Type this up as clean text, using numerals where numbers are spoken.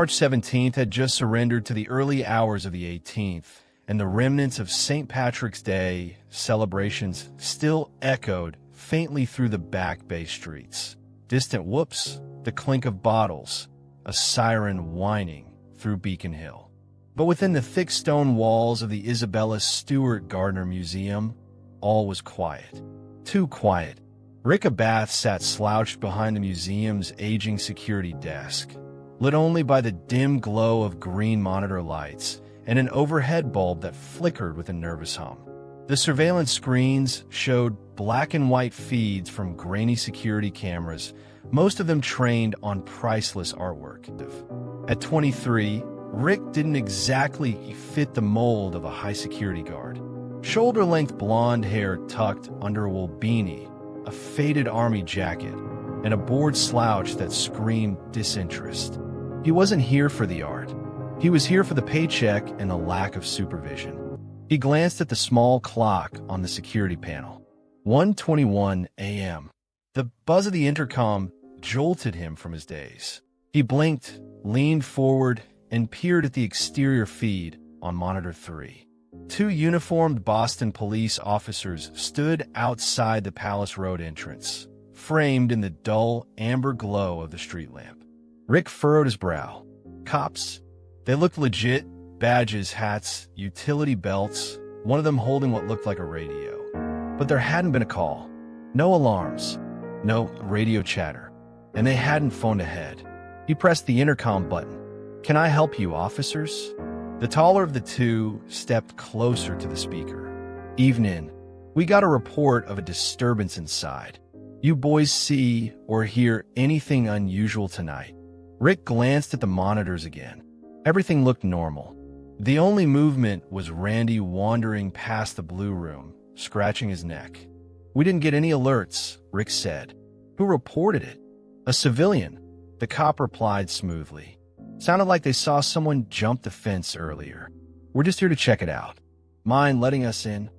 March 17th had just surrendered to the early hours of the 18th, and the remnants of St. Patrick's Day celebrations still echoed faintly through the Back Bay streets. Distant whoops, the clink of bottles, a siren whining through Beacon Hill. But within the thick stone walls of the Isabella Stewart Gardner Museum, all was quiet. Too quiet. Rick Abath sat slouched behind the museum's aging security desk, lit only by the dim glow of green monitor lights and an overhead bulb that flickered with a nervous hum. The surveillance screens showed black and white feeds from grainy security cameras, most of them trained on priceless artwork. At 23, Rick didn't exactly fit the mold of a high-security guard. Shoulder-length blonde hair tucked under a wool beanie, a faded army jacket, and a bored slouch that screamed disinterest. He wasn't here for the art. He was here for the paycheck and the lack of supervision. He glanced at the small clock on the security panel. 1:21 a.m. The buzz of the intercom jolted him from his daze. He blinked, leaned forward, and peered at the exterior feed on monitor 3. Two uniformed Boston police officers stood outside the Palace Road entrance, framed in the dull amber glow of the street lamp. Rick furrowed his brow. Cops? They looked legit. Badges, hats, utility belts, one of them holding what looked like a radio. But there hadn't been a call. No alarms. No radio chatter. And they hadn't phoned ahead. He pressed the intercom button. "Can I help you, officers?" The taller of the two stepped closer to the speaker. "Evening. We got a report of a disturbance inside. You boys see or hear anything unusual tonight?" Rick glanced at the monitors again. Everything looked normal. The only movement was Randy wandering past the blue room, scratching his neck. "We didn't get any alerts," Rick said. "Who reported it?" "A civilian," the cop replied smoothly. "Sounded like they saw someone jump the fence earlier. We're just here to check it out. Mind letting us in?"